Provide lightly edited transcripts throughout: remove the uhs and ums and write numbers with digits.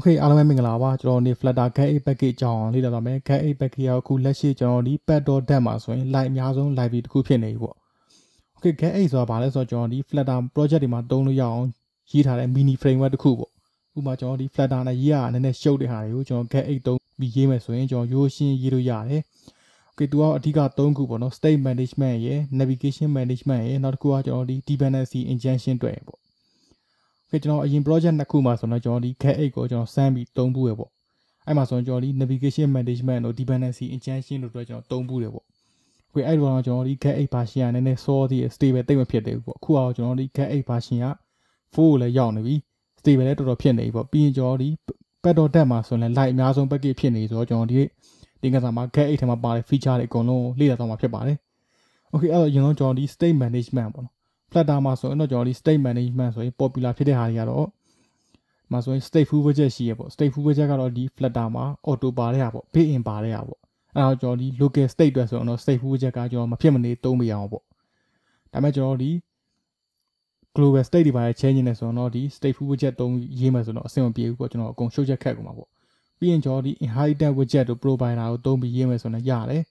Okay အားလုံးပဲမင်္ဂလာပါကျွန်တော်ဒီ Flutter GetX package အကြောင်းလေ့လာတော့မယ် GetX package ကအခုလက်ရှိကျွန်တော်ဒီ pad.dat မှာဆိုရင် live အများဆုံး library တစ်ခုဖြစ်နေပြီပေါ့ Okay GetX ဆိုတာဘာလဲဆိုတော့ကျွန်တော်ဒီ Flutter project တွေမှာသုံးလို့ရအောင်ရေးထားတဲ့ mini framework တစ်ခုပေါ့ဥပမာကျွန်တော်ဒီ Flutter နဲ့ရေးရတာနည်းနည်းရှုပ်တဲ့ဟာတွေကိုကျွန်တော် GetX သုံးပြီးရေးမယ်ဆိုရင်ကျွန်တော်ရိုးရှင်းရေးလို့ရတယ် Okay သူကအဓိက3ခုပေါ့နော် state management ရယ် navigation management ရယ်နောက်တစ်ခုကကျွန်တော်ဒီ dependency injection တွေပေါ့ကျွန်တော်အရင် project နှစ်ခုမှာဆိုတော့ကျွန်တော်ဒီ GetX ကိုကျွန်တော်စမ်းပြီးသုံးဖို့ရပေါ့အဲ့မှာဆိုရင်ကျွန်တော်ဒီ navigation management တို့ dependency injection တို့အတွက်ကျွန်တော်သုံးဖို့ရပေါ့အဲ့တော့ကျွန်တော်ဒီ GetX version ကနည်းနည်းစောသေး stable တိတ်မဖြစ်သေးဘူးပေါ့အခုအောင်ကျွန်တော်ဒီ GetX version က4ကိုလည်းရောက်နေပြီ stable လည်းတော်တော်ဖြစ်နေပြီပေါ့ပြီးရင်ကျွန်တော်ဒီ pad.dat မှာဆိုရင် live အများဆုံး package ဖြစ်နေဆိုတော့ကျွန်တော်ဒီကစားမှာ GetX ထဲမှာပါတဲ့ feature တွေအကုန်လုံးလေ့လာတော့မှာဖြစ်ပါတယ် Okay အဲ့တော့အရင်ဆုံးကျွန်တော်ဒီ state management ပေါ့နော်Flutter မှာဆိုရင်တော့ကျွန်တော်ဒီ state management ဆိုရင် popular ဖြစ်တဲ့ဟာတွေကတော့မှာဆိုရင် Stateful Widget ရှိရပေါ့ Stateful Widget ကတော့ဒီ Flutter မှာ auto ပါတဲ့ဟာပေါ့ built in ပါတဲ့ဟာပေါ့အဲ့တော့ကျွန်တော်ဒီ local state အတွက်ဆိုတော့ Stateful Widget ကကျွန်တော်မဖြစ်မနေသုံးမရအောင်ပေါ့ဒါပေမဲ့ကျွန်တော်ဒီ global state တွေပါ change နေဆိုတော့ဒီ Stateful Widget သုံးရေးမယ်ဆိုတော့အဆင်မပြေဘူးပေါ့ကျွန်တော်အကုန်ရှုပ်ချက်ခက်ကုန်မှာပေါ့ပြီးရင်ကျွန်တော်ဒီ inheritance widget တို့ provider ကိုသုံးပြီးရေးမယ်ဆိုတော့ရတယ်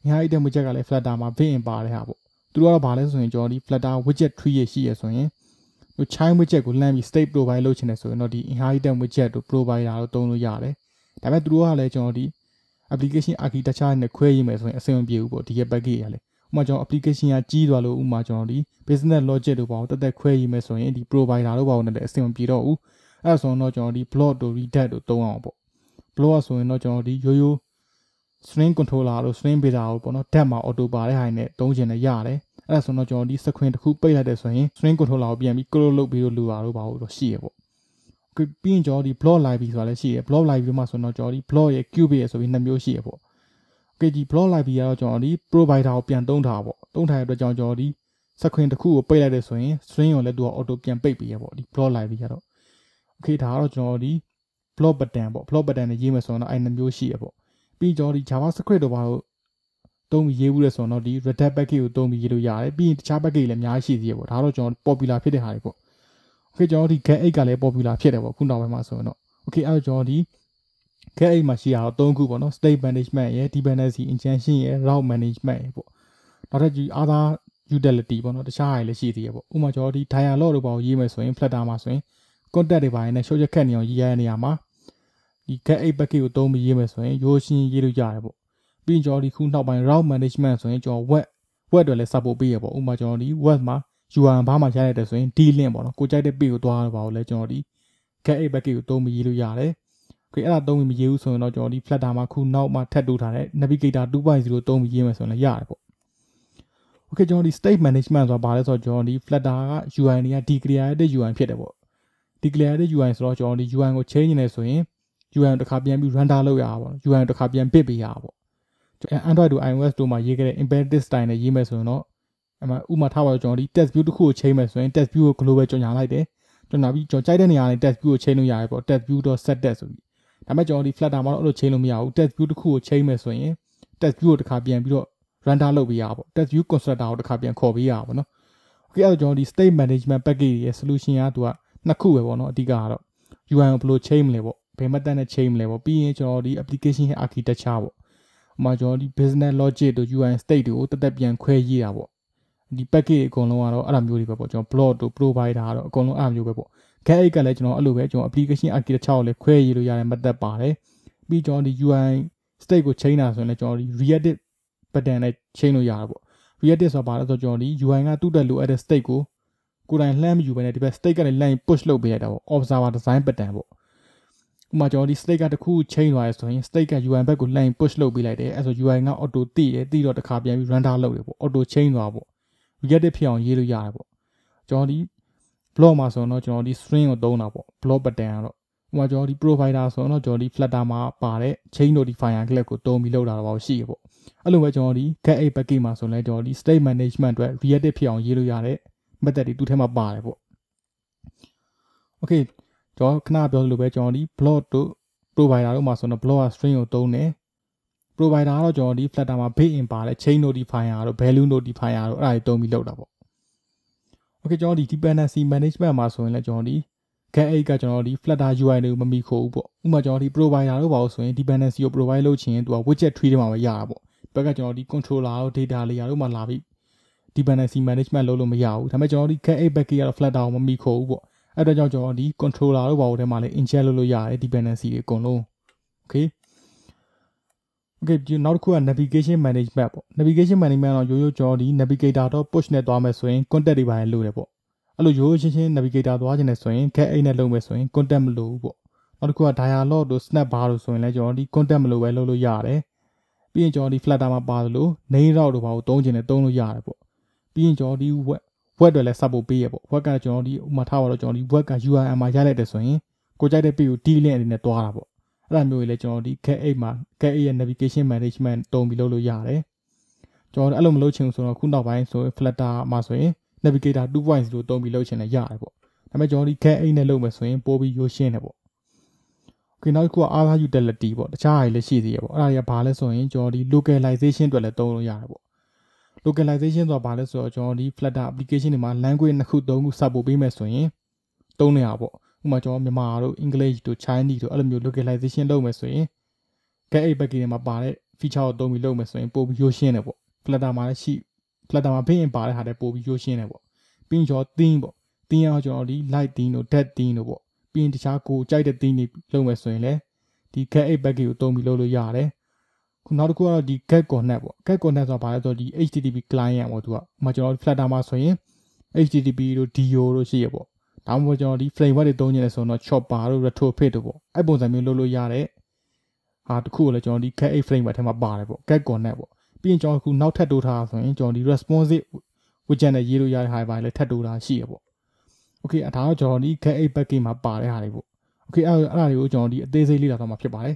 inheritance widget ကလည်း Flutter မှာ built in ပါတဲ့ဟာပေါ့သူတို့ကတော့ဘာလဲဆိုရင်ကျွန်တော်ဒီ Flutter widget tree ရရှိရဆိုရင်ဒီ child widget ကိုလှမ်းပြီး state provide လုပ်ချင်တယ်ဆိုရင်တော့ဒီ inheritance widget တို့ provider တို့သုံးလို့ရတယ်ဒါပေမဲ့သူတို့ကလည်းကျွန်တော်ဒီ application architecture နဲ့ခွဲရေးမယ်ဆိုရင်အဆင်မပြေဘူးပေါ့ဒီရဲ့ package ရလေဥပမာကျွန်တော် application ကကြီးသွားလို့ဥပမာကျွန်တော်ဒီ business logic တို့ပါအောင်တက်ခွဲရေးမယ်ဆိုရင်ဒီ provider တို့ပါအောင်လည်းအဆင်မပြေတော့ဘူးအဲ့ဒါဆိုတော့ကျွန်တော်ဒီ block တို့ redact တို့သုံးအောင်ပေါ့ block ဆိုရင်တော့ကျွန်တော်ဒီရိုး string controller တို့ string beta တို့ပေါ့နော် dat မှာ auto ပါတဲ့ဟာနဲ့သုံးချင်တယ်ရတယ်အဲ့ဒါဆိုတော့ကျွန်တော်ဒီ screen တစ်ခုပိတ်လိုက်တယ်ဆိုရင် string controller ကိုပြန်ပြီး close လုပ်ပြီးလို့လူပါတော့ပါလို့ရှိရပေါ့ပြီးရင်ကျွန်တော်ဒီ block library ဆိုတာလည်းရှိရ block library မှာဆိုတော့ကျွန်တော်ဒီ block ရဲ့ cube ရဲ့ဆိုပြီးနှစ်မျိုးရှိရပေါ့ဒီ block library ကတော့ကျွန်တော်ဒီ provider ကိုပြန်သုံးထားပေါ့သုံးထားတဲ့အတွက်ကြောင့်ကျွန်တော်ဒီ screen တစ်ခုကိုပိတ်လိုက်တယ်ဆိုရင် string ကိုလည်းသူက auto ပြန်ပိတ်ပေးရပေါ့ဒီ block library ကတော့ဒါကတော့ကျွန်တော်ဒီ block button ပေါ့ block button နဲ့ရေးမယ်ဆိုတော့အဲ့နှစ်မျိုးရှိရပေါ့ပြီးကျွန်တော်ဒီ JavaScript တို့ပါတော့သုံးပြီးရေးဘူးလဲဆိုတော့ဒီ redact package ကိုသုံးပြီးရေးလို့ရတယ်ပြီးရင်တခြား package လည်းအများကြီးရှိသေးရပေါ့ဒါတော့ကျွန်တော် popular ဖြစ်တဲ့ဟာတွေပေါ့ Okay ကျွန်တော်ဒီ GetX ကလည်း popular ဖြစ်တယ်ပေါ့ခုနောက်ပိုင်းမှာဆိုရင်တော့ Okay အဲ့တော့ကျွန်တော်ဒီ GetX မှာရှိတာတော့3ခုပေါ့နော် state management ရယ် dependency injection ရယ် route management ရယ်ပေါ့နောက်ထပ်ဒီ other utility ပေါ့နော်တခြားဟာတွေလည်းရှိသေးရပေါ့ဥပမာကျွန်တော်ဒီ dialog တို့ပါရေးမယ်ဆိုရင် Flutter မှာဆိုရင် content တွေပါရင်လည်းရှုပ်ချက်ခက်နေအောင်ရေးရတဲ့နေရာမှာဒီ GetX package ကိုသုံးပြီးရေးမယ်ဆိုရင်ရိုးရှင်းရေးလို့ရတယ်ပေါ့ပြီးရင်ကျွန်တော်ဒီခုနောက်ပိုင်း route management ဆိုရင်ကျွန်တော် web တွေလည်း support ပေးရပေါ့ဥပမာကျွန်တော်ဒီ web မှာ URL ဘာမှရလိုက်တယ်ဆိုရင် d-link ပေါ့နော်ကိုကြိုက်တဲ့ page ကိုသွားတော့ပါလို့လဲကျွန်တော်ဒီ GetX package ကိုသုံးပြီးရေးလို့ရတယ်အဲ့ဒါသုံးပြီးမရေးဘူးဆိုရင်တော့ကျွန်တော်ဒီ Flutter မှာခုနောက်မှထပ်တိုးထားတဲ့ Navigator 2.0 သုံးပြီးရေးမယ်ဆိုရင်လည်းရတယ်ပေါ့ Okay ကျွန်တော်ဒီ state management ဆိုတာဘာလဲဆိုတော့ကျွန်တော်ဒီ Flutter က UI တွေက declarative UI ဖြစ်တယ်ပေါ့ declarative UI ဆိုတော့ကျွန်တော်ဒီ UI ကို change နေတယ်ဆိုရင် UI ကိုတစ်ခါပြန်ပြီး render လုပ်ရတာပေါ့ UI ကိုတစ်ခါပြန် bit ပေးရတာပေါ့ Android တို့ iOS တို့မှာရေးခဲ့တဲ့ embedded style နဲ့ရေးမယ်ဆိုရင်တော့ဥပမာထားပါတော့ကျွန်တော်ဒီ text view တစ်ခုကိုချိန်မယ်ဆိုရင် text view ကို global ကြော်ညာလိုက်တယ်ကြော်ညာပြီးကျွန်တော်ကြိုက်တဲ့နေရာနဲ့ text view ကိုချိန်လို့ရတယ်ပေါ့ text view.set ဆိုပြီးဒါပေမဲ့ကျွန်တော်ဒီ Flutter မှာတော့အဲ့လိုချိန်လို့မရဘူး text view တစ်ခုကိုချိန်မယ်ဆိုရင် text view ကိုတစ်ခါပြန်ပြီးတော့ render လုပ်ပေးရပါပေါ့ text view constructor ကိုတစ်ခါပြန်ခေါ်ပေးရပါပေါ့နော် Okay အဲ့တော့ကျွန်တော်ဒီ state management package ရဲ့ solution ကသူကနှစ်ခုပဲပေါ့နော်အဓိကကတော့ UI ကိုဘယ်လိုချိန်မလဲပေါ့ဘယ် method နဲ့ချိန်မလဲပေါ့ပြီးရင်ကျွန်တော်ဒီ application ရဲ့ architecture ပေါ့ဥပမာကျွန်တော်ဒီ business logic တို့ UI state တွေကိုတက်တက်ပြန်ခွဲရေးတာပေါ့ဒီ package အကုန်လုံးကတော့အဲ့လိုမျိုးတွေပဲပေါ့ကျွန်တော် block တို့ provider တို့အကုန်လုံးအဲ့လိုမျိုးပဲပေါ့ GetX ကလည်းကျွန်တော်အဲ့လိုပဲကျွန်တော် application architecture ကိုလည်းခွဲရေးလို့ရတဲ့ method ပါတယ်ပြီးကျွန်တော်ဒီ UI state ကိုချိန်တာဆိုရင်လည်းကျွန်တော်ဒီ reactive button နဲ့ချိန်လို့ရတာပေါ့ reactive ဆိုတာဘာလဲဆိုတော့ကျွန်တော်ဒီ UI ကသူ့တက်လိုအပ်တဲ့ state ကိုကိုယ်တိုင်လှမ်းမယူဘဲနဲ့ဒီဘက် state ကနေ line push လုပ်ပေးရတာပေါ့ observer design button ပေါ့ဥပမာကျွန်တော်ဒီ state ကတစ်ခုချိန်သွားရဆိုရင် state က UI ဘက်ကို line push လုပ်ပေးလိုက်တယ်အဲ့ဆို UI က auto တိတယ်တိတော့တစ်ခါပြန်ပြီး render လုပ်တယ်ပေါ့ auto ချိန်သွားပေါ့ reactive ဖြစ်အောင်ရေးလို့ရတယ်ပေါ့ကျွန်တော်ဒီ block မှာဆိုတော့ကျွန်တော်ဒီ string ကိုသုံးတာပေါ့ block button ကတော့ဥပမာကျွန်တော်ဒီ provider ဆိုတော့ကျွန်တော်ဒီ Flutter မှာပါတဲ့ chain notifier class ကိုသုံးပြီးလုပ်တာတော့ရှိရပေါ့အဲ့လိုပဲကျွန်တော်ဒီ GetX package မှာဆိုလဲကျွန်တော်ဒီ state management အတွက် reactive ဖြစ်အောင်ရေးလို့ရတဲ့ method တွေသူ့ထဲမှာပါတယ်ပေါ့ Okay ကျွန်တော်ခဏပြောလို့ပဲကျွန်တော်ဒီ block တို့ provider တို့မှာဆိုတော့ block က string ကိုသုံးတယ် provider ကတော့ကျွန်တော်ဒီ Flutter မှာ built in ပါတဲ့ chain notifier တို့ value notifier တို့အဲ့ဒါတွေသုံးပြီးလုပ်တာပေါ့ Okay ကျွန်တော်ဒီ dependency management မှာဆိုရင်လည်းကျွန်တော်ဒီ GetX ကကျွန်တော်ဒီ Flutter UI တွေကိုမမီခိုဘူးပေါ့ဥပမာကျွန်တော်ဒီ provider လို့ပါလို့ဆိုရင် dependency ကို provide လုပ်ချင်သူက widget tree ထဲမှာပဲရတာပေါ့ဘက်ကကျွန်တော်ဒီ controller တို့ data layer တို့မှာလာပြီး dependency management လုပ်လို့မရဘူးဒါပေမဲ့ကျွန်တော်ဒီ GetX package ကတော့ Flutter ကိုမမီခိုဘူးပေါ့အဲ့တော့ကြောင့်ကျွန်တော်ဒီ controller တို့ပါလို့ထဲမှာလည်း inject လုပ်လို့ရတယ် dependency တွေအကုန်လုံး okay နောက်တစ်ခုက navigation management ပေါ့ navigation management တော့ရိုးကျွန်တော်ဒီ navigator.push နဲ့သွားမယ်ဆိုရင် content တွေပါလေလို့တယ်ပေါ့အဲ့လိုရိုးချင်း navigator သွားခြင်းနဲ့ဆိုရင် GetX နဲ့လုပ်မယ်ဆိုရင် content မလို့ဘူးပေါ့နောက်တစ်ခုက dialog တို့ snap bar တို့ဆိုရင်လည်းကျွန်တော်ဒီ content မလို့ပဲလုပ်လို့ရတယ်ပြီးရင်ကျွန်တော်ဒီ Flutter မှာပါလို့ name route တို့ပါကိုသုံးခြင်းနဲ့သုံးလို့ရတယ်ပေါ့ပြီးရင်ကျွန်တော်ဒီ web တွေလည်း support ပေးရပေါ့ web ကကျွန်တော်ဒီဥမာထားပါတော့ကျွန်တော်ဒီ web က URL မှာရလိုက်တယ်ဆိုရင်ကိုကြိုက်တဲ့ page ကို D-link အနေနဲ့တွားတာပေါ့အဲ့ဒါမျိုးတွေလည်းကျွန်တော်ဒီ GetX မှာ GetX ရဲ့ navigation management တုံးပြီးလုပ်လို့ရတယ်ကျွန်တော်အဲ့လိုမလုပ်ချင်ဘူးဆိုတော့ခုနောက်ပိုင်းဆိုရင် Flutter မှာဆိုရင် navigator 2.0 တုံးပြီးလုပ်ချင်လည်းရတယ်ပေါ့ဒါပေမဲ့ကျွန်တော်ဒီ GetX နဲ့လုပ်မယ်ဆိုရင်ပို့ပြီးရိုးရှင်းတယ်ပေါ့နောက်တစ်ခုက other utility ပေါ့တခြားဟာတွေလည်းရှိသေးရပေါ့အဲ့ဒါတွေကဘာလဲဆိုရင်ကျွန်တော်ဒီ localization အတွက်လည်းသုံးလို့ရတယ်ပေါ့ localization ဆိုတာဘာလဲဆိုတော့ကျွန်တော်ဒီ Flutter application တွေမှာ language 2ခု3ခု support ပေးမယ်ဆိုရင်သုံးနေရပေါ့ဥပမာကျွန်တော်မြန်မာတို့ English တို့ Chinese တို့အဲ့လိုမျိုး localization လုပ်မယ်ဆိုရင် GetX package တွေမှာပါတဲ့ feature ကိုသုံးပြီးလုပ်မယ်ဆိုရင်ပို့ပြီးရိုးရှင်းတယ်ပေါ့ Flutter မှာလည်းရှိ Flutter မှာဖိရင်ပါတဲ့ဟာတွေပို့ပြီးရိုးရှင်းတယ်ပေါ့ပြီးရင်ကျွန်တော် theme ပေါ့ theme ကကျွန်တော်ဒီ light theme တို့ dark theme တို့ပေါ့ပြီးရင်တခြားကိုကြိုက်တဲ့ theme တွေလုပ်မယ်ဆိုရင်လည်းဒီ GetX package ကိုသုံးပြီးလုပ်လို့ရတယ်ခုနောက်တစ်ခုကတော့ဒီ get connect ပေါ့ get connect ဆိုတာဘာလဲဆိုတော့ဒီ HTTP client ပေါ့သူကဥပမာကျွန်တော် Flutter မှာဆိုရင် HTTP တို့ DO တို့ရှိရပေါ့ဒါမှမဟုတ်ကျွန်တော်ဒီ framework တွေသုံးနေတယ်ဆိုတော့ chopper တို့ retrofit တို့ပေါ့အဲ့ပုံစံမျိုးလုပ်လို့ရတယ်ဟာတခုကိုလည်းကျွန်တော်ဒီ GetX framework ထဲမှာပါတယ်ပေါ့ get connect ပေါ့ပြီးရင်ကျွန်တော်ခုနောက်ထပ်တိုးထားဆိုရင်ကျွန်တော်ဒီ responsive widget နဲ့ရေးလို့ရတဲ့ဟာတွေလည်းထပ်တိုးထားရှိရပေါ့ okay ဒါတော့ကျွန်တော်ဒီ GetX package မှာပါတဲ့ဟာတွေပေါ့ okay အဲ့ဒါတွေကိုကျွန်တော်ဒီအသေးစိတ်လေ့လာသွားမှာဖြစ်ပါတယ်